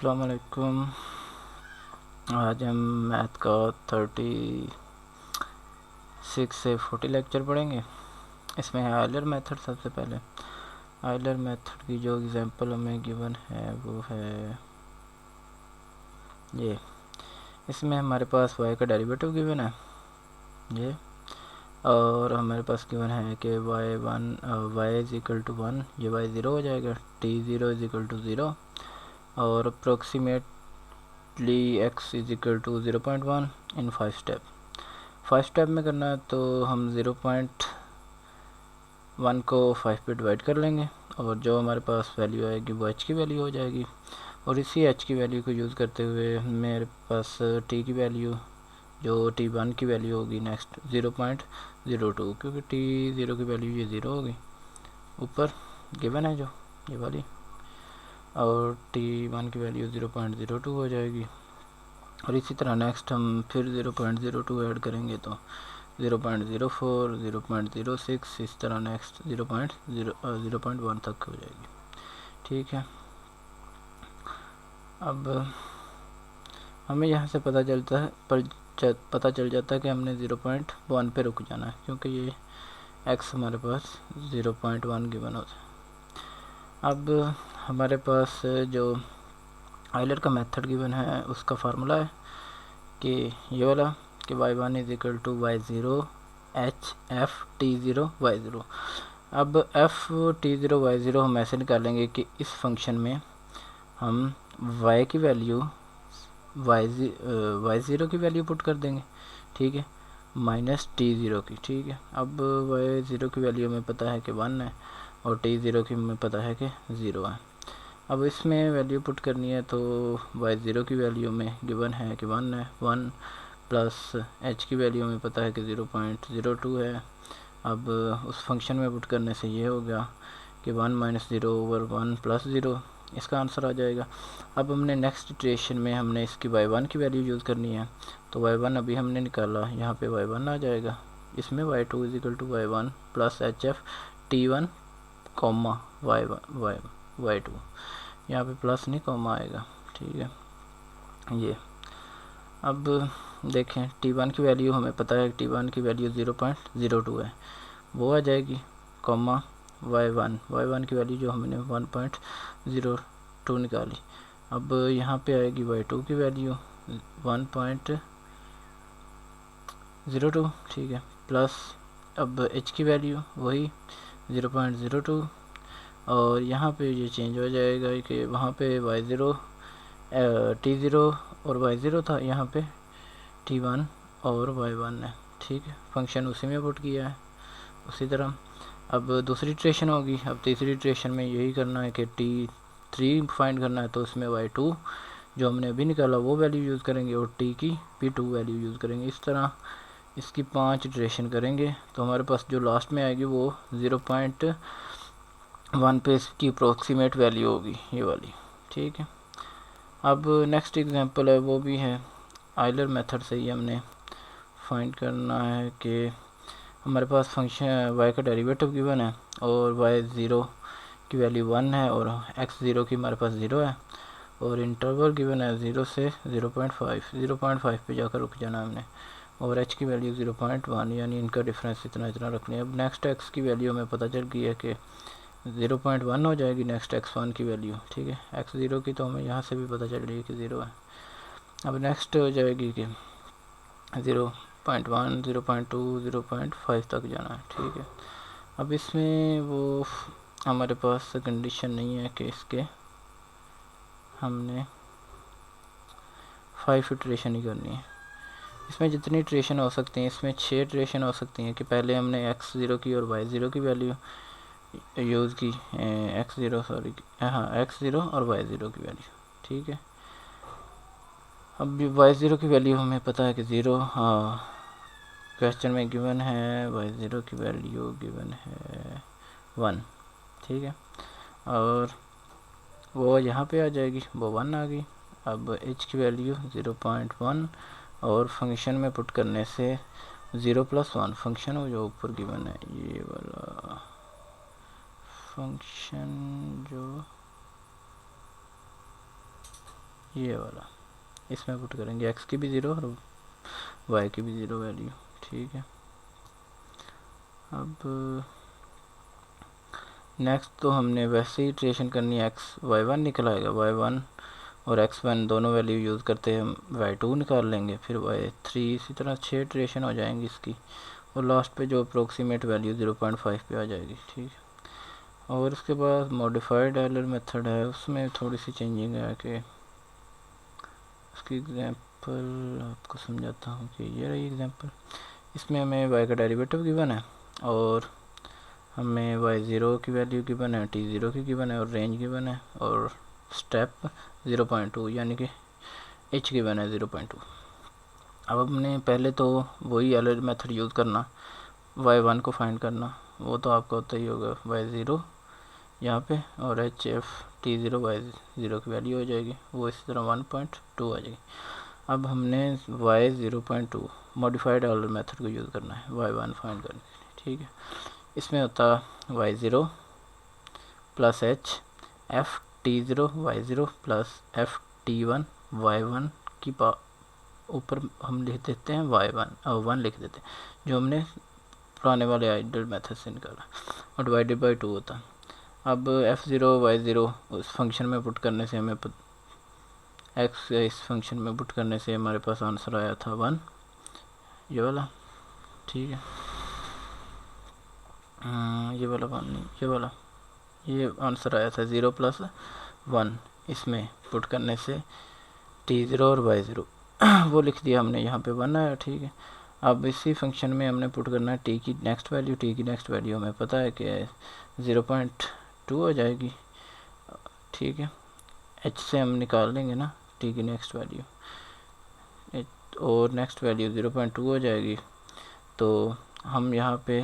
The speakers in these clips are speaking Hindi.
अस्सलाम वालेकुम। आज हम मैथ का 36 से 40 लेक्चर पढ़ेंगे। इसमें है आयलर मेथड। सबसे पहले आयलर मेथड की जो एग्जांपल हमें गिवन है वो है ये। इसमें हमारे पास y का डेरिवेटिव गिवन है ये, और हमारे पास गिवन है कि y इज इक्वल टू 1, ये y 0 हो जाएगा, t0 इज इक्वल टू 0 और approximately x is equal to 0.1 in 5 step. 5 step में करना है तो हम 0.1 को 5 पे डिवाइड कर लेंगे और जो हमारे पास वैल्यू आएगी वो h की वैल्यू हो जाएगी। और इसी h की वैल्यू को यूज़ करते हुए मेरे पास t की वैल्यू जो t1 की वैल्यू होगी नेक्स्ट 0.02, क्योंकि t0 की वैल्यू ये 0 होगी ऊपर गिवन है जो ये वाली, और t1 की वैल्यू 0.02 हो जाएगी। और इसी तरह नेक्स्ट हम फिर 0.02 ऐड करेंगे तो 0.04, 0.06, इस तरह नेक्स्ट 0.1 तक हो जाएगी। ठीक है, अब हमें यहाँ से पता चल जाता है कि हमने 0.1 पे रुक जाना है, क्योंकि ये x हमारे पास 0.1 गिवन होता है। अब हमारे पास जो आयलर का मेथड गिवन है उसका फार्मूला है कि ये वाला कि y1 is equal to y0 h f t0 y0। अब f t0 y0 हम ऐसे निकालेंगे कि इस फंक्शन में हम y की वैल्यू y0 की वैल्यू पुट कर देंगे, ठीक है, माइनस t0 की। ठीक है, अब y0 की वैल्यू हमें पता है कि 1 है और t0 की हमें पता है कि 0 है। अब इसमें वैल्यू पुट करनी है तो y0 की वैल्यू में गिवन है कि 1 है, 1 प्लस h की वैल्यू हमें पता है कि 0.02 है। अब उस फंक्शन में पुट करने से ये हो गया कि 1 माइनस 0 ओवर 1 प्लस 0, इसका आंसर आ जाएगा। अब हमने नेक्स्ट इटरेशन में हमने इसकी y1 की वैल्यू यूज़ करनी है, तो y1 अभी हमने निकाला, यहाँ पे y1 आ जाएगा। इसमें y2 is equal to y1 plus hf t1 comma y2, यहाँ पे प्लस नहीं कॉमा आएगा। ठीक है, ये अब देखें t1 की वैल्यू हमें पता है t1 की वैल्यू 0.02 है, वो आ जाएगी, कॉमा y1 की वैल्यू जो हमने 1.02 निकाली। अब यहाँ पे आएगी y2 की वैल्यू 1.02, ठीक है, प्लस अब h की वैल्यू वही 0.02, और यहाँ पे ये चेंज हो जाएगा कि वहाँ पे y0 t0 और y0 था, यहाँ पे t1 और y1 है। ठीक है, फंक्शन उसी में पुट किया है उसी तरह। अब दूसरी इटरेशन होगी, अब तीसरी इटरेशन में यही करना है कि t3 फाइंड करना है, तो उसमें y2 जो हमने अभी निकाला वो वैल्यू यूज़ करेंगे और t की p2 वैल्यू यूज़ करेंगे। इस तरह इसकी 5 इटरेशन करेंगे तो हमारे पास जो लास्ट में आएगी वो 0.1 पे इसकी अप्रोक्सीमेट वैल्यू होगी, ये वाली। ठीक है, अब नेक्स्ट एग्जांपल है वो भी है आयलर मेथड से ही हमने फाइंड करना है कि हमारे पास फंक्शन y का डेरिवेटिव गिवन है और y0 की वैल्यू 1 है और x0 की हमारे पास 0 है, और इंटरवल गिवन है 0 से 0.5 पे जाकर रुक जाना हमने, और h की वैल्यू 0.1, यानी इनका डिफरेंस इतना रखनी है। अब नेक्स्ट x की वैल्यू हमें पता चल गई है कि 0.1 हो जाएगी नेक्स्ट x1 की वैल्यू। ठीक है, x0 की तो हमें यहाँ से भी पता चल रही है कि 0 है। अब नेक्स्ट हो जाएगी कि 0.1, 0.2, 0.5 तक जाना है। ठीक है, अब इसमें वो हमारे पास कंडीशन नहीं है कि इसके हमने 5 इटरेशन ही करनी है। इसमें जितनी इटरेशन हो सकती हैं, इसमें 6 इटरेशन हो सकती हैं कि पहले हमने x0 की और y0 की वैल्यू यूज़ की, x0 और y0 की वैल्यू। ठीक है, अब y0 की वैल्यू हमें पता है कि 0, क्वेश्चन में गिवन है y0 की वैल्यू गिवन है 1। ठीक है, और वो यहाँ पे आ जाएगी, वो 1 आ गई। अब h की वैल्यू 0.1 और फंक्शन में पुट करने से 0 + 1 फंक्शन हो जो ऊपर गिवन है, ये वाला फंक्शन जो ये वाला, इसमें पुट करेंगे एक्स की भी 0 और वाई की भी 0 वैल्यू, ठीक है। अब नेक्स्ट तो हमने वैसे ही इटरेशन करनी है, एक्स y1 निकल आएगा, y1 और x1 दोनों वैल्यू यूज़ करते हम y2 निकाल लेंगे, फिर y3, इसी तरह 6 इटरेशन हो जाएंगी इसकी, और लास्ट पे जो अप्रोक्सीमेट वैल्यू 0.5 पे आ जाएगी, ठीक है। और इसके बाद मॉडिफाइड एरर मेथड है, उसमें थोड़ी सी चेंजिंग है कि उसकी एग्जांपल आपको समझाता हूँ कि ये रही एग्जांपल। इसमें हमें y का डेरिवेटिव गिवन है और हमें y0 की वैल्यू गिवन है, t0 की गिवन है और रेंज गिवन है और स्टेप 0.2 यानी कि h गिवन है 0.2। अब हमने पहले तो वही एरर मेथड यूज़ करना, y1 को फाइंड करना, वो तो आपको होता ही होगा, y0 यहाँ पे और hf t0 y0 की वैल्यू हो जाएगी, वो इसी तरह 1.2 आ जाएगी। अब हमने y0.2 मॉडिफाइड एरर मेथड को यूज़ करना है y1 फाइंड करने के लिए, ठीक है। इसमें होता y0 plus h f t0 y0 plus f t1 y1 की ऊपर हम लिख देते हैं y1 और 1 लिख देते हैं जो हमने पुराने वाले आइडल मेथड से निकाला, और डिवाइडेड बाई 2 होता है। अब f0 y0 उस फंक्शन में पुट करने से हमें x इस फंक्शन में पुट करने से हमारे पास आंसर आया था 1, ये वाला, ठीक है। ये वाला 1 नहीं, ये वाला, ये आंसर आया था 0 प्लस 1, इसमें पुट करने से t0 और y0 वो लिख दिया हमने, यहाँ पे 1 आया, ठीक है। अब इसी फंक्शन में हमने पुट करना है t की नेक्स्ट वैल्यू, t की नेक्स्ट वैल्यू हमें पता है कि 0.2 हो जाएगी, ठीक है। h से हम निकाल लेंगे ना t की नेक्स्ट वैल्यू, और नेक्स्ट वैल्यू 0.2 हो जाएगी, तो हम यहाँ पे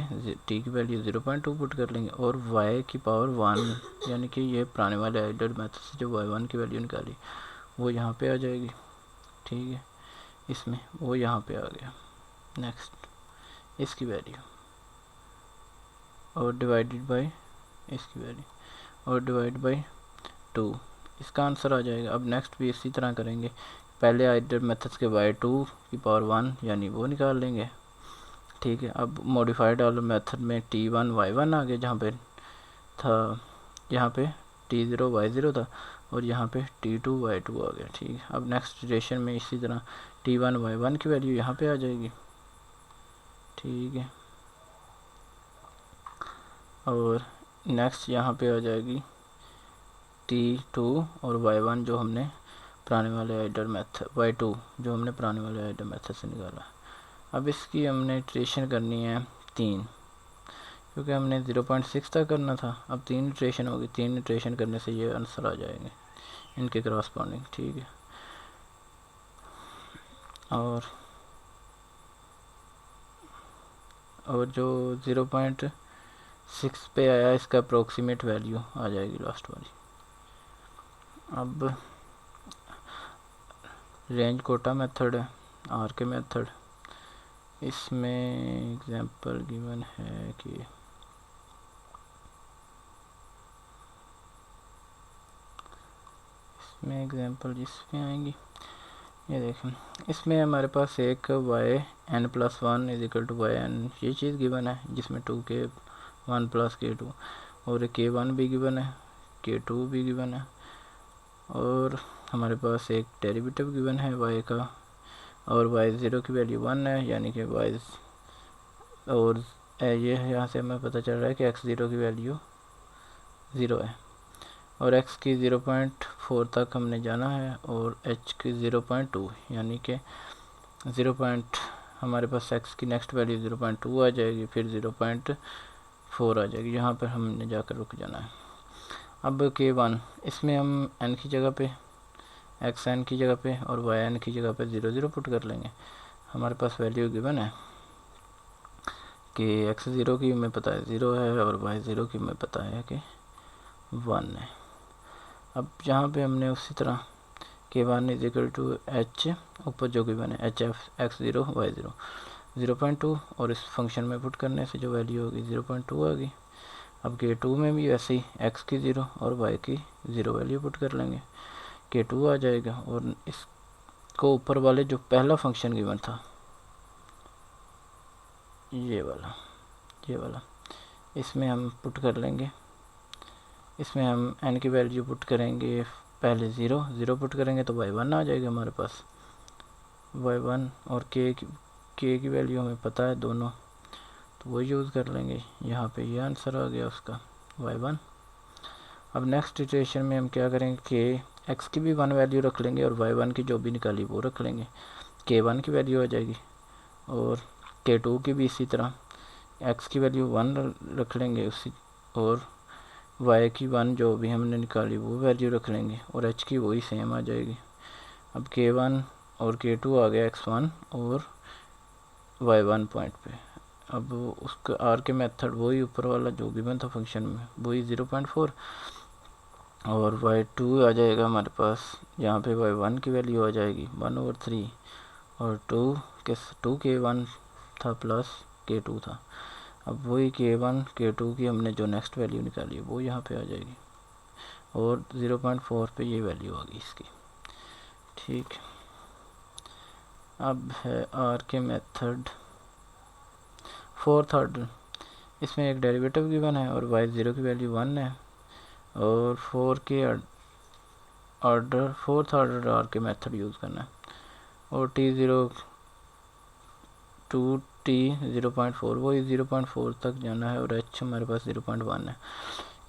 t की वैल्यू 0.2 पुट कर लेंगे और y की पावर 1 यानी कि ये पुराने वाले आइडल मेथड से जो y1 की वैल्यू निकाली वो यहाँ पे आ जाएगी, ठीक है। इसमें वो यहाँ पे आ गया, नेक्स्ट इसकी वैल्यू और डिवाइडेड बाय इसकी वैल्यू और डिवाइड बाय 2, इसका आंसर आ जाएगा। अब नेक्स्ट भी इसी तरह करेंगे, पहले आइडल मेथड्स के y2 की पावर 1 यानी वो निकाल लेंगे, ठीक है। अब मॉडिफाइड वाले मेथड में t1 y1 आ गया, जहाँ पे था, यहाँ पे t0 y0 था और यहाँ पे t2 y2 आ गया, ठीक है। अब नेक्स्ट इटरेशन में इसी तरह t1 y1 की वैल्यू यहाँ पे आ जाएगी, ठीक है। और नेक्स्ट यहाँ पे आ जाएगी t2 और y1 जो हमने पुराने वाले आइडल मेथड, y2 जो हमने पुराने वाले आइडल मेथड से निकाला। अब इसकी हमने इटरेशन करनी है 3, क्योंकि हमने 0.6 तक करना था, अब 3 इटरेशन होगी, 3 इटरेशन करने से ये आंसर आ जाएंगे इनके करस्पॉन्डिंग, ठीक है। और जो 0.6 पे आया इसका अप्रोक्सीमेट वैल्यू आ जाएगी लास्ट वाली। अब रेंज कोटा मेथड है, आर के मेथड, इसमें एग्जांपल गिवन है कि इसमें एग्जांपल जिसमें आएंगी, ये देखें, इसमें हमारे पास एक yn+1 = yn ये चीज़ गिवन है, जिसमें 2k1 + k2 और k1 भी गिवन है, k2 भी गिवन है, और हमारे पास एक डेरिवेटिव गिवन है y का, और y0 की वैल्यू 1 है, यानी कि y, और ये यहाँ से हमें पता चल रहा है कि x0 की वैल्यू 0 है, और x की 0.4 तक हमने जाना है, और h की 0.2 यानी कि हमारे पास x की नेक्स्ट वैल्यू 0.2 आ जाएगी, फिर 0.4 आ जाएगी, यहाँ पर हमने जाकर रुक जाना है। अब k1, इसमें हम n की जगह पे, xn की जगह पे और yn की जगह पे 0 0 पुट कर लेंगे। हमारे पास वैल्यू गिवन है कि x0 की हमें पता है 0 है और y0 की हमें पता है कि 1 है। अब यहाँ पे हमने उसी तरह k1 = h, ऊपर जो गिवन है hf x0 y0 0.2, और इस फंक्शन में पुट करने से जो वैल्यू होगी 0.2 आ गई। अब k2 में भी वैसे ही x की 0 और y की 0 वैल्यू पुट कर लेंगे, K2 आ जाएगा, और इसको ऊपर वाले जो पहला फंक्शन गिवन था ये वाला इसमें हम पुट कर लेंगे। इसमें हम n की वैल्यू पुट करेंगे, पहले 0 पुट करेंगे तो y1 आ जाएगा हमारे पास, y1, और k की वैल्यू हमें पता है दोनों, तो वो यूज़ कर लेंगे। यहाँ पे ये आंसर आ गया उसका y1। अब नेक्स्ट इटरेशन में हम क्या करेंगे, k x की भी 1 वैल्यू रख लेंगे और y1 की जो भी निकाली वो रख लेंगे। k1 की वैल्यू आ जाएगी, और k2 की भी इसी तरह x की वैल्यू 1 रख लेंगे उसी, और y की 1 जो भी हमने निकाली वो वैल्यू रख लेंगे, और h की वही सेम आ जाएगी। अब k1 और k2 आ गया x1 और y1 पॉइंट पे। अब उसका आर के मेथड वही ऊपर वाला जो गिवन था फंक्शन में वही 0.4, और y2 आ जाएगा हमारे पास, यहाँ पे y1 की वैल्यू आ जाएगी 1/3, और 2k1 था प्लस k2 था। अब वही k1 k2 की हमने जो नेक्स्ट वैल्यू निकाली है वो यहाँ पे आ जाएगी, और 0.4 पे ये वैल्यू आ गई इसकी। ठीक, अब है आर के मेथड फोर्थ ऑर्डर। इसमें एक डेरिवेटिव गिवन है और y0 की वैल्यू 1 है, और फोर्थ ऑर्डर आर के मेथड यूज़ करना है, और t0 टू t 0.4 वही 0.4 तक जाना है, और h हमारे पास 0.1 है।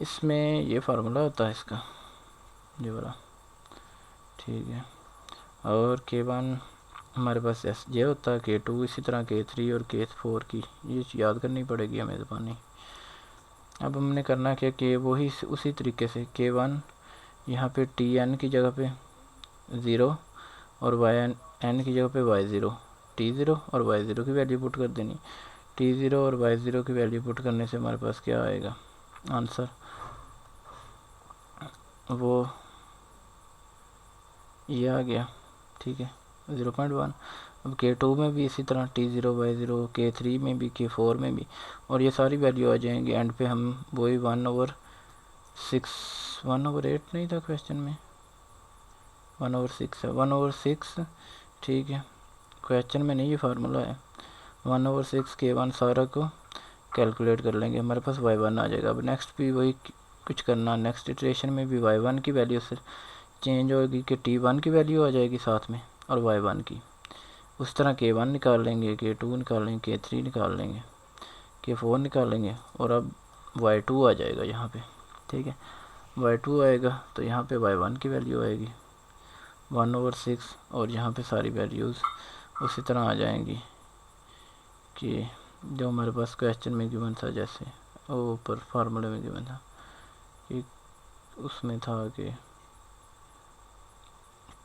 इसमें ये फार्मूला होता है इसका, ये वाला, ठीक है। और k1 हमारे पास SJ होता है, k2 इसी तरह, k3 और k4 की ये याद करनी पड़ेगी हमें ज़बानी। अब हमने करना क्या कि वही उसी तरीके से k1 यहाँ पे tn की जगह पे 0 और yn की जगह पे y0, t0 और y0 की वैल्यू पुट कर देनी। t0 और y0 की वैल्यू पुट करने से हमारे पास क्या आएगा आंसर, वो ये आ गया, ठीक है, 0.1। अब k2 में भी इसी तरह t0 y0, k3 में भी, k4 में भी, और ये सारी वैल्यू आ जाएंगी। एंड पे हम वही 1/8 नहीं था क्वेश्चन में, 1/6 है, 1/6, ठीक है, क्वेश्चन में नहीं, ये फार्मूला है। 1/6 k1 सारा को कैलकुलेट कर लेंगे, हमारे पास y1 आ जाएगा। अब नेक्स्ट भी वही कुछ करना, नेक्स्ट इटरेशन में भी y1 की वैल्यू से चेंज होगी कि t1 की वैल्यू आ जाएगी साथ में, और y1 की, उस तरह k1 निकाल लेंगे, k2 निकाल लेंगे, k3 निकाल लेंगे, k4 निकाल लेंगे, और अब y2 आ जाएगा यहाँ पे, ठीक है। y2 आएगा तो यहाँ पे y1 की वैल्यू आएगी 1/6, और यहाँ पे सारी वैल्यूज़ उसी तरह आ जाएंगी कि जो हमारे पास क्वेश्चन में गिवन था, जैसे वो ऊपर फार्मूले में गिवन था कि उसमें था कि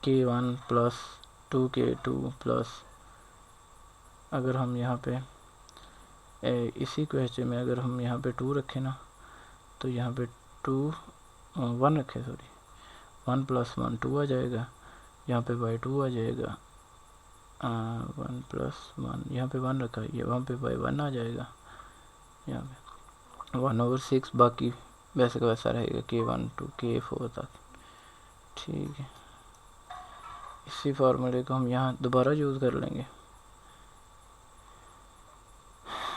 k1 प्लस 2k2 प्लस, अगर हम यहाँ पे इसी क्वेश्चन में अगर हम यहाँ पे 2 रखें ना, तो यहाँ पे 1 रखें, सॉरी, 1 + 1 2 आ जाएगा, यहाँ पे y2 आ जाएगा 1 + 1, यहाँ पे 1 रखा है, वहाँ पे y1 आ जाएगा, यहाँ पे 1/6, बाकी वैसे का वैसा रहेगा k1 to k4 तक, ठीक है। इसी फार्मूले को हम यहाँ दोबारा यूज़ कर लेंगे,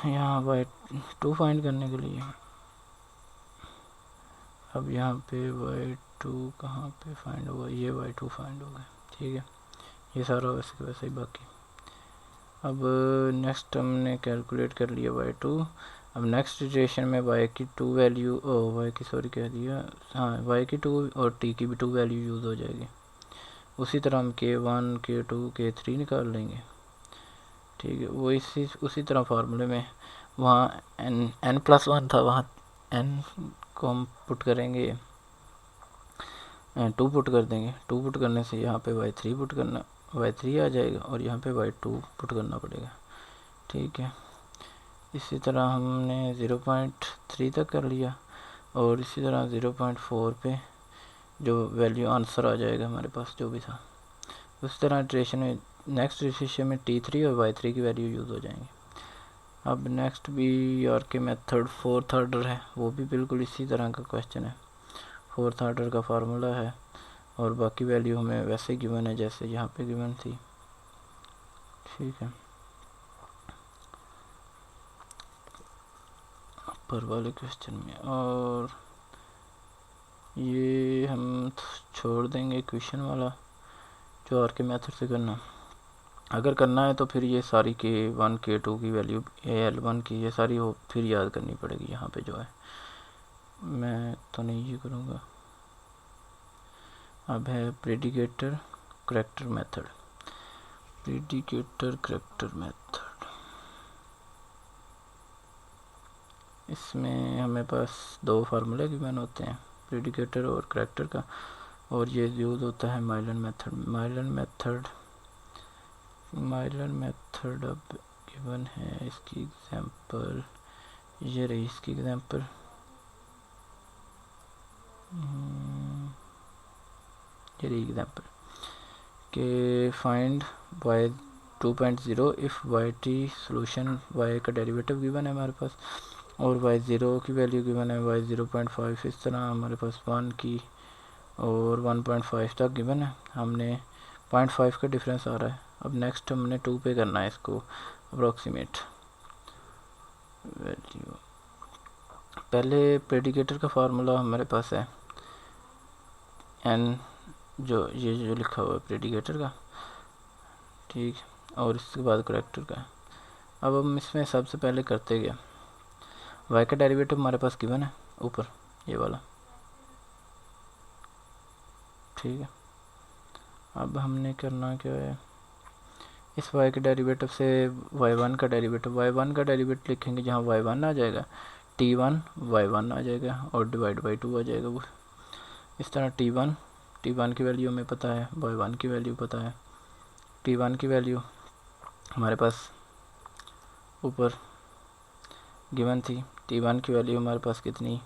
यहाँ y2 फाइंड करने के लिए। अब यहाँ पे y2 कहाँ पे फाइंड होगा, ये y2 फाइंड होगा, ठीक है, ये सारा वैसे वैसे ही बाकी। अब नेक्स्ट हमने कैलकुलेट कर लिया y2। अब नेक्स्ट इटरेशन में y की 2 वैल्यू, y की, सॉरी कह दिया, हाँ, y की 2 और t की भी 2 वैल्यू यूज़ हो जाएगी। उसी तरह हम k1 k2 k3 निकाल लेंगे, ठीक है। वो उसी तरह फार्मूले में वहाँ n+1 था, वहाँ n को हम पुट करेंगे, 2 पुट कर देंगे, 2 पुट करने से यहाँ पे y3 आ जाएगा, और यहाँ पे y2 पुट करना पड़ेगा, ठीक है। इसी तरह हमने 0.3 तक कर लिया, और इसी तरह 0.4 पे जो वैल्यू आंसर आ जाएगा हमारे पास जो भी था, उस तरह इटरेशन में नेक्स्ट इटरेशन में t3 और y3 की वैल्यू यूज़ हो जाएंगी। अब नेक्स्ट भी आर के मेथड फोर्थ ऑर्डर है, वो भी बिल्कुल इसी तरह का क्वेश्चन है। फोर्थ ऑर्डर का फार्मूला है और बाकी वैल्यू हमें वैसे गिवन है जैसे यहाँ पे गिवन थी, ठीक है। ऊपर वाले क्वेश्चन में, और ये हम छोड़ देंगे क्वेश्चन वाला जो आर के मेथड से करना। अगर करना है तो फिर ये सारी K1 K2 की वैल्यू, L1 की, ये सारी हो फिर याद करनी पड़ेगी यहाँ पे जो है। मैं तो नहीं ये करूँगा। अब है predicator character method. Predicator character method, इसमें हमें पास दो फार्मूले गिवन होते हैं, प्रेडिकेटर और करैक्टर का, और ये यूज़ होता है माइलन मेथड। माइलन मेथड अब गिवन है, इसकी एग्जांपल ये रही। इसकी एग्जांपल ये रही एग्जांपल के find y 2.0 if y solution y का डेरिवेटिव गिवन है हमारे पास, और y0 की वैल्यू गिवन है y 0.5। इस तरह हमारे पास 1 की और 1.5 तक गिवन है। हमने 0.5 का डिफरेंस आ रहा है। अब नेक्स्ट हमने 2 पे करना है इसको अप्रोक्सीमेट वैल्यू। पहले प्रेडिकेटर का फार्मूला हमारे पास है n, जो ये लिखा हुआ है प्रेडिकेटर का, ठीक, और इसके बाद करैक्टर का। अब हम इसमें सबसे पहले करते गया, y का डेरिवेटिव हमारे पास गिवन है ऊपर ये वाला, ठीक है। अब हमने करना क्या है, इस y के डेरिवेटिव से y1 का डेरिवेटिव लिखेंगे, जहाँ y1 आ जाएगा t1 y1 आ जाएगा और डिवाइड बाई 2 आ जाएगा। वो इस तरह t1 की वैल्यू हमें पता है, y1 की वैल्यू पता है। t1 की वैल्यू हमारे पास ऊपर गिवन थी, t1 की वैल्यू हमारे पास कितनी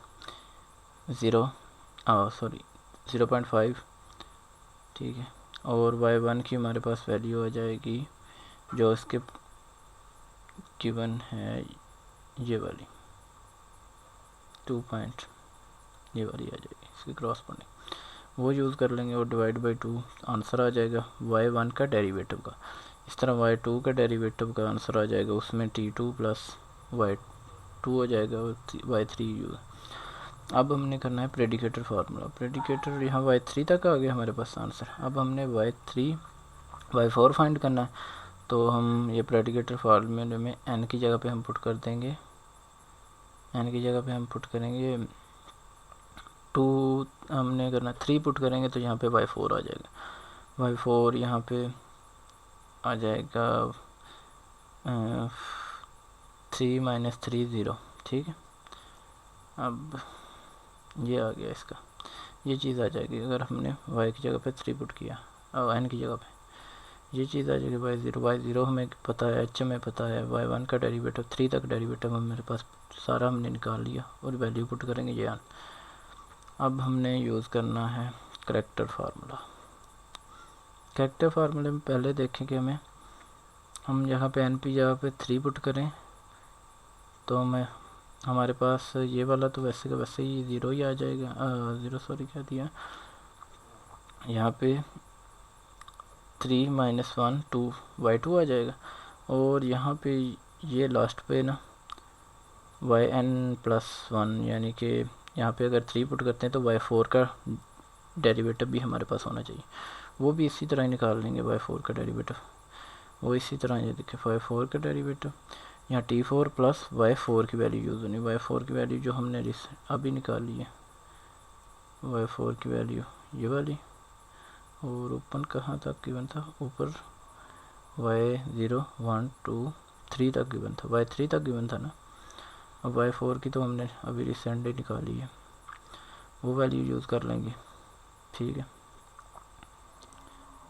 0.5, ठीक है। और y1 की हमारे पास वैल्यू आ जाएगी जो इसके गिवन है, ये वाली 2 पॉइंट, ये वाली आ जाएगी इसकी क्रॉसपोंडिंग, वो यूज़ कर लेंगे और डिवाइड बाई 2 आंसर आ जाएगा y1 का डेरिवेटिव का। इस तरह y2 का डेरिवेटिव का आंसर आ जाएगा, उसमें t2 प्लस y2 हो जाएगा और y3 यूज़। अब हमने करना है प्रेडिकेटर फार्मूला। प्रेडिकेटर यहाँ y3 तक आ गया हमारे पास आंसर। अब हमने y4 फाइंड करना है, तो हम ये प्रेडिकेटर फार्मूले में n की जगह पे हम पुट कर देंगे, n की जगह पे हम पुट करेंगे 2, हमने करना 3 पुट करेंगे तो यहाँ पे y4 आ जाएगा। y4 यहाँ पे आ जाएगा 3 माइनस 3 0, ठीक है। अब ये आ गया इसका, ये चीज़ आ जाएगी अगर हमने y की जगह पे 3 पुट किया और n की जगह पे, ये चीज़ आ जाएगी y0 हमें पता है, h हमें पता है, y1 का डेरिवेटिव 3 तक डेरिवेटिव मेरे पास सारा हमने निकाल लिया और वैल्यू पुट करेंगे ये। अब हमने यूज़ करना है करैक्टर फार्मूला। करैक्टर फार्मूले में पहले देखें कि हम यहाँ पे n की जगह पे 3 पुट करें तो हमारे पास ये वाला तो वैसे का वैसे ही 0 ही आ जाएगा, 0 सॉरी क्या दिया यहाँ पे 3 माइनस 1 2 y2 आ जाएगा, और यहाँ पे ये लास्ट पे ना yn प्लस 1, यानी कि यहाँ पे अगर 3 पुट करते हैं तो y4 का डेरिवेटिव भी हमारे पास होना चाहिए, वो भी इसी तरह ही निकाल लेंगे y4 का डेरिवेटिव। वो इसी तरह ये देखिए y4 का डेरिवेटिव, यहाँ t4 प्लस y4 की वैल्यू यूज़ होनी, y4 की वैल्यू जो हमने अभी निकाल ली है, y4 की वैल्यू ये वाली, और ओपन कहाँ तक गिवन था, ऊपर y0 1 2 3 तक गिवन था, y3 तक गिवन था ना। अब y4 की तो हमने अभी रिसेंटली निकाली है, वो वैल्यू यूज़ कर लेंगे, ठीक है।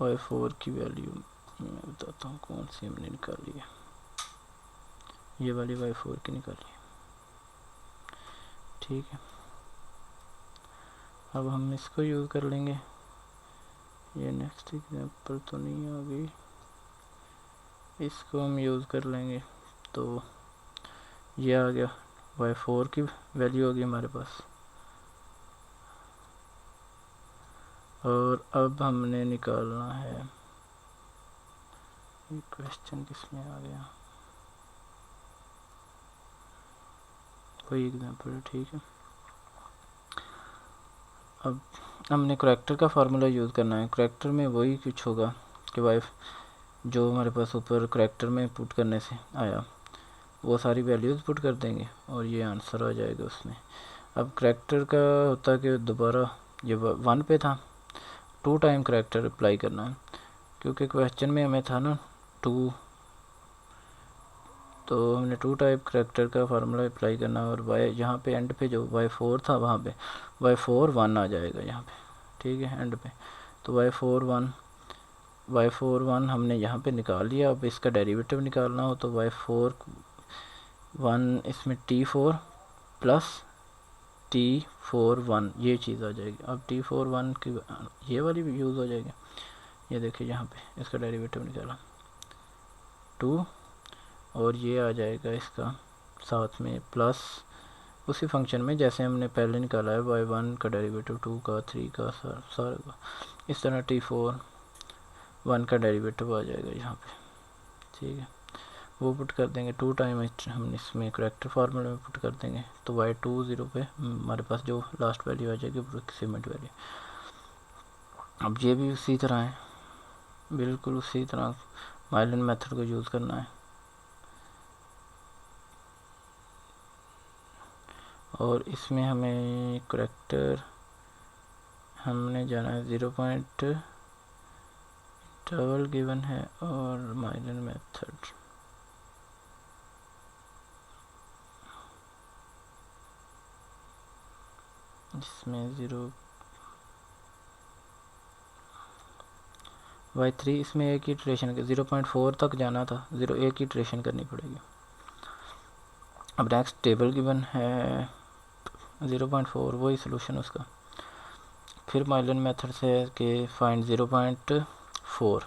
y4 की वैल्यू मैं बताता हूँ कौन सी हमने निकाली है, ये वाली y4 की निकाली है, ठीक है। अब हम इसको यूज़ कर लेंगे, ये नेक्स्ट एग्जांपल तो नहीं आ गई, इसको हम यूज़ कर लेंगे। तो ये आ गया y4 की वैल्यू होगी हमारे पास और अब हमने निकालना है, ये क्वेश्चन किसमें आ गया, कोई एग्जाम्पल है, ठीक है। अब हमने करैक्टर का फार्मूला यूज़ करना है। करैक्टर में वही कुछ होगा कि भाई जो हमारे पास ऊपर करैक्टर में पुट करने से आया वो सारी वैल्यूज़ पुट कर देंगे और ये आंसर आ जाएगा उसमें। अब करैक्टर का होता है कि दोबारा ये 1 पे था, 2 टाइम करैक्टर अप्लाई करना है, क्योंकि क्वेश्चन में हमें था ना 2, तो हमने 2 टाइप करैक्टर का फार्मूला अप्लाई करना और y यहाँ पे एंड पे जो y4 था वहाँ पे y4 1 आ जाएगा यहाँ पे, ठीक है, एंड पे। तो y4 1 हमने यहाँ पे निकाल लिया। अब इसका डेरिवेटिव निकालना हो तो y4 1 इसमें t4 प्लस t4 1 ये चीज़ आ जाएगी। अब t4 1 की ये वाली भी यूज़ हो जाएगी। ये देखिए यहाँ पे इसका डेरिवेटिव निकाला 2 और ये आ जाएगा इसका साथ में प्लस उसी फंक्शन में जैसे हमने पहले निकाला है y1 का डेरिवेटिव 2 का 3 का सारा का, इस तरह t4 1 का डेरिवेटिव आ जाएगा यहाँ पे, ठीक है। वो पुट कर देंगे 2 टाइम हम इसमें करैक्टर फार्मूला में पुट कर देंगे तो y2 0 पे हमारे पास जो लास्ट वैल्यू आ जाएगी अप्रोक्सीमेट वैल्यू। अब ये भी उसी तरह है, बिल्कुल उसी तरह माइलन मेथड को यूज़ करना है और इसमें हमें करैक्टर हमने जाना है 0 पॉइंट डबल गिवन है और माइलन मेथड जिसमें 0 y3 इसमें एक ही इटरेशन 0.4 तक जाना था, 0 एक ही इटरेशन करनी पड़ेगी। अब नेक्स्ट टेबल गिवन है 0.4 वही सोल्यूशन उसका, फिर माइलन मेथड से है कि फाइंड 0.4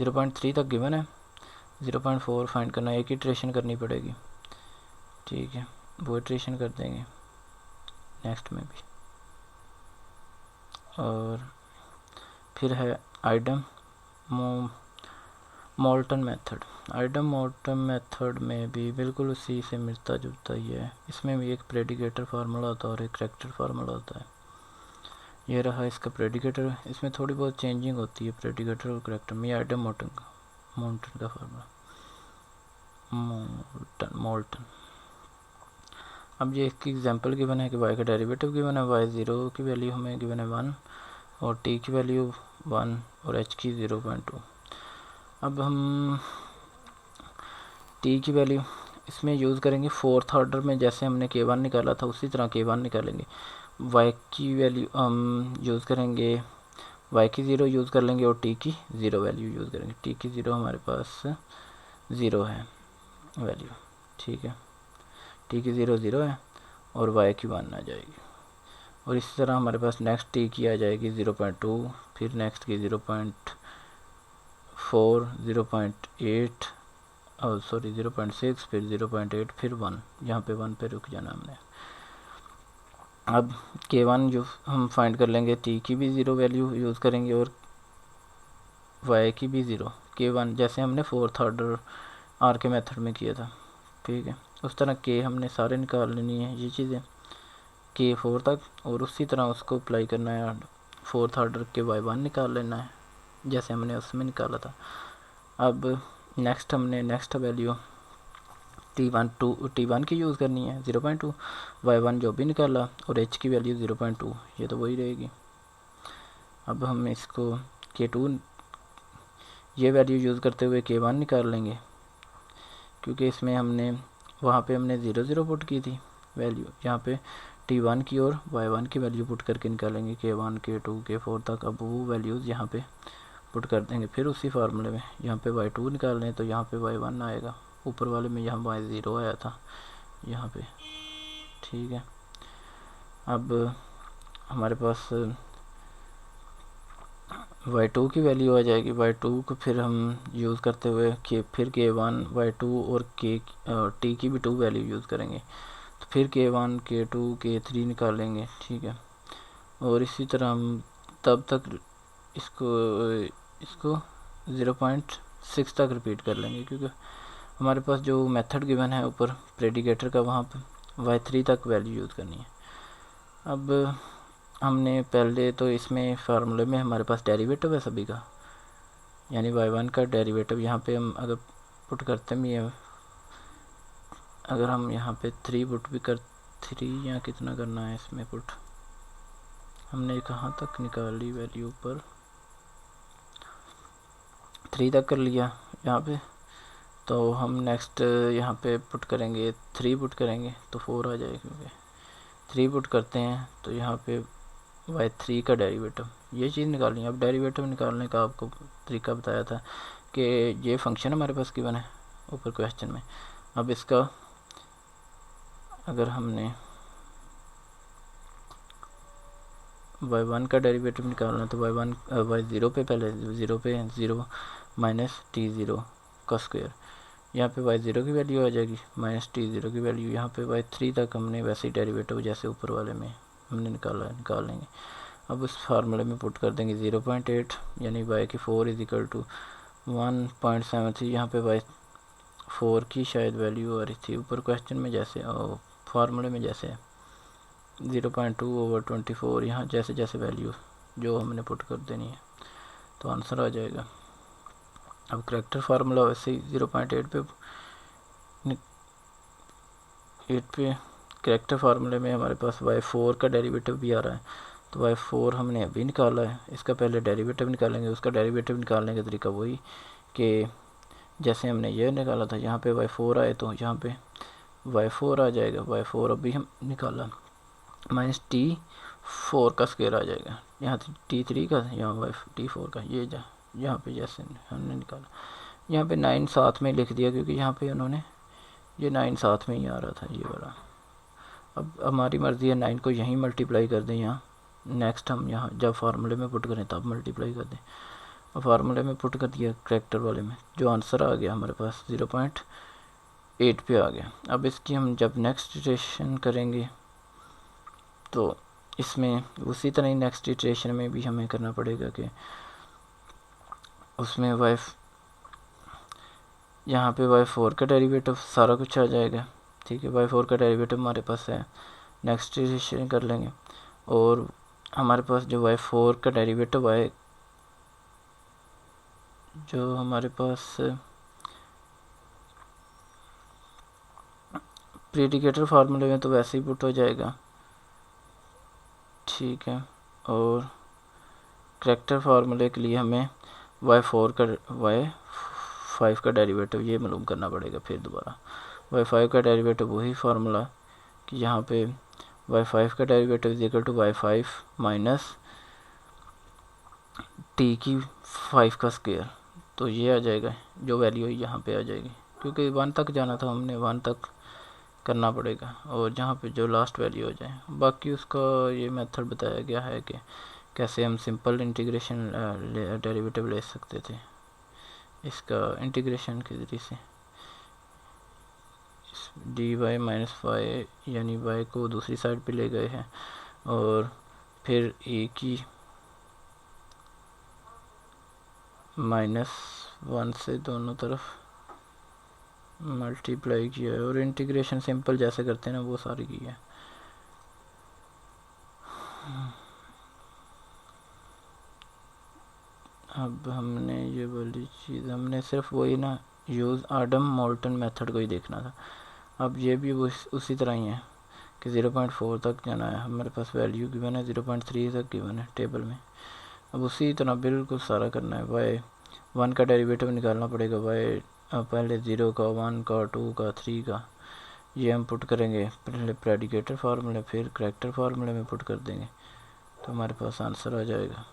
0.3 तक गिवन है, 0.4 फाइंड करना, एक ही इटरेशन करनी पड़ेगी, ठीक है। वो इटरेशन कर देंगे नेक्स्ट में भी। और फिर है idem molten method. Idem molten method में भी बिल्कुल उसी से मिलता जुलता ही है। इसमें भी एक प्रेडिकेटर फार्मूला होता है और एक करैक्टर फार्मूला होता है। ये रहा इसका प्रेडिकेटर, इसमें थोड़ी बहुत चेंजिंग होती है प्रेडिकेटर और करैक्टर में। आइडम मोल्टन का फार्मूला मोल्टन। अब ये इसकी एग्जांपल गिवन है कि y का डेरिवेटिव गिवन है, y0 की वैल्यू हमें गिवन है 1 और t की वैल्यू 1 और h की 0.2। अब हम t की वैल्यू इसमें यूज़ करेंगे 4th ऑर्डर में, जैसे हमने k1 निकाला था उसी तरह k1 निकालेंगे। y की वैल्यू हम यूज़ करेंगे, y की 0 यूज़ कर लेंगे और t की 0 वैल्यू यूज़ करेंगे। t की 0 हमारे पास 0 है वैल्यू, ठीक है, t की 0 0 है और y की 1 आ जाएगी। और इसी तरह हमारे पास नेक्स्ट t की आ जाएगी 0.2, फिर नेक्स्ट की 0.4 0.8 और सॉरी 0.6 फिर 0.8 फिर 1, यहाँ पे 1 पे रुक जाना हमने। अब k1 जो हम फाइंड कर लेंगे, t की भी 0 वैल्यू यूज़ करेंगे और y की भी 0, k1 जैसे हमने 4th ऑर्डर आर के मेथड में किया था, ठीक है। उस तरह k हमने सारे निकाल लेनी है ये चीज़ें k4 तक, और उसी तरह उसको अप्लाई करना है 4th ऑर्डर के y1 निकाल लेना है जैसे हमने उसमें निकाला था। अब नेक्स्ट हमने नेक्स्ट वैल्यू t1 की यूज़ करनी है 0.2, y1 जो भी निकाला और h की वैल्यू 0.2, ये तो वही रहेगी। अब हम इसको k2 ये वैल्यू यूज़ करते हुए k1 निकाल लेंगे, क्योंकि इसमें हमने वहाँ पे हमने 0 0 पुट की थी वैल्यू, यहाँ पे t1 की और y1 की वैल्यू पुट करके निकालेंगे k1 k2 k4 तक। अब वो वैल्यूज़ यहाँ पे पुट कर देंगे, फिर उसी फार्मूले में यहाँ पे y2 निकाल लें तो यहाँ पे y1 आएगा, ऊपर वाले में यहाँ y0 आया था यहाँ पे, ठीक है। अब हमारे पास y2 की वैल्यू आ जाएगी, y2 को फिर हम यूज़ करते हुए फिर k1 y2 और t की भी 2 वैल्यू यूज़ करेंगे, तो फिर k1 k2 k3 निकालेंगे, ठीक है। और इसी तरह हम तब तक इसको 0.6 तक रिपीट कर लेंगे, क्योंकि हमारे पास जो मेथड गिवन है ऊपर प्रेडिकेटर का, वहाँ पे y3 तक वैल्यू यूज़ करनी है। अब हमने पहले तो इसमें फार्मूले में हमारे पास डेरिवेटिव है सभी का, यानी y1 का डेरिवेटिव यहाँ पे हम अगर पुट करते हैं, अगर हम यहाँ पे 3 पुट भी कर 3 या कितना करना है इसमें पुट, हमने कहाँ तक निकाली वैल्यू पर 3 तक कर लिया यहाँ पे, तो हम नेक्स्ट यहाँ पे पुट करेंगे 3 पुट करेंगे तो 4 आ जाएगा, क्योंकि 3 पुट करते हैं तो यहाँ पे y3 का डेरिवेटिव ये चीज़ निकालनी है। अब डेरिवेटिव निकालने का आपको तरीका बताया था कि ये फंक्शन हमारे पास गिवन है ऊपर क्वेश्चन में। अब इसका अगर हमने y1 का डेरिवेटिव निकालना है तो y0 पे पहले 0 माइनस t0 का स्क्वायर, यहाँ पे y0 की वैल्यू आ जाएगी माइनस t0 की वैल्यू, यहाँ पे y3 तक हमने वैसे ही डेरिवेटिव जैसे ऊपर वाले में हमने निकाल लेंगे। अब उस फार्मूले में पुट कर देंगे 0.8 यानी y की 4 इज इक्वल टू 1.73, यहाँ पे y4 की शायद वैल्यू आ रही थी ऊपर क्वेश्चन में जैसे फार्मूले में जैसे 0.2/24, यहाँ जैसे जैसे वैल्यू जो हमने पुट कर देनी है तो आंसर आ जाएगा। अब करेक्टर फार्मूला वैसे ही 0.8 पे करेक्टर फार्मूले में हमारे पास y4 का डेरिवेटिव भी आ रहा है, तो y4 हमने अभी निकाला है, इसका पहले डेरिवेटिव निकालेंगे। उसका डेरिवेटिव निकालने का तरीका वही कि जैसे हमने ये निकाला था, यहाँ पे y4 आए तो यहाँ पे y4 आ जाएगा, y4 अभी हम निकाला माइनस t4 का स्क्वायर आ जाएगा, यहाँ t3 का, यहाँ t4 का, ये यहाँ पे जैसे हमने निकाला, यहाँ पे 9 साथ में लिख दिया क्योंकि यहाँ पे उन्होंने ये 9 साथ में ही आ रहा था ये वाला। अब हमारी मर्ज़ी है 9 को यहीं मल्टीप्लाई कर दें, यहाँ नेक्स्ट हम यहाँ जब फार्मूले में पुट करें तब मल्टीप्लाई कर दें। और फार्मूले में पुट कर दिया करेक्टर वाले में, जो आंसर आ गया हमारे पास 0.8 पे आ गया। अब इसकी हम जब नेक्स्ट इटरेशन करेंगे तो इसमें उसी तरह ही नेक्स्ट इटरेशन में भी हमें करना पड़ेगा कि उसमें यहाँ पे y4 का डेरिवेटिव सारा कुछ आ जाएगा, ठीक है। y4 का डेरिवेटिव हमारे पास है, नेक्स्ट इटरेशन कर लेंगे और हमारे पास जो y4 का डेरिवेटिव आए, जो हमारे पास प्रेडिकेटर फार्मूले में तो वैसे ही पुट हो जाएगा, ठीक है। और करेक्टर फार्मूले के लिए हमें y5 का डेरिवेटिव ये मालूम करना पड़ेगा। फिर दोबारा y5 का डेरिवेटिव वही फार्मूला कि यहाँ पे y5 का derivative is equal to y5 minus t की 5 का स्क्वायर, तो ये आ जाएगा, जो वैल्यू यहाँ पे आ जाएगी, क्योंकि 1 तक जाना था हमने 1 तक करना पड़ेगा और जहाँ पे जो लास्ट वैल्यू हो जाए। बाकी उसका ये मेथड बताया गया है कि कैसे हम सिंपल इंटीग्रेशन डेरिवेटिव ले सकते थे, इसका इंटीग्रेशन के ज़रिए से dy माइनस वाई यानी y को दूसरी साइड पे ले गए हैं और फिर a की -1 से दोनों तरफ मल्टीप्लाई किया है और इंटीग्रेशन सिंपल जैसे करते हैं ना वो सारी की है। अब हमने ये वाली चीज़ हमने सिर्फ वही ना यूज़ आडम मोल्टन मेथड को ही देखना था। अब ये भी उसी तरह ही है कि 0.4 तक जाना है, हमारे पास वैल्यू गिवन है 0.3 तक गिवन है टेबल में। अब उसी तरह बिल्कुल सारा करना है, y1 का डेरिवेटिव निकालना पड़ेगा, y पहले 0 का 1 का 2 का 3 का, ये हम पुट करेंगे पहले प्रेडिकेटर फार्मूले फिर करेक्टर फार्मूले में पुट कर देंगे तो हमारे पास आंसर आ जाएगा।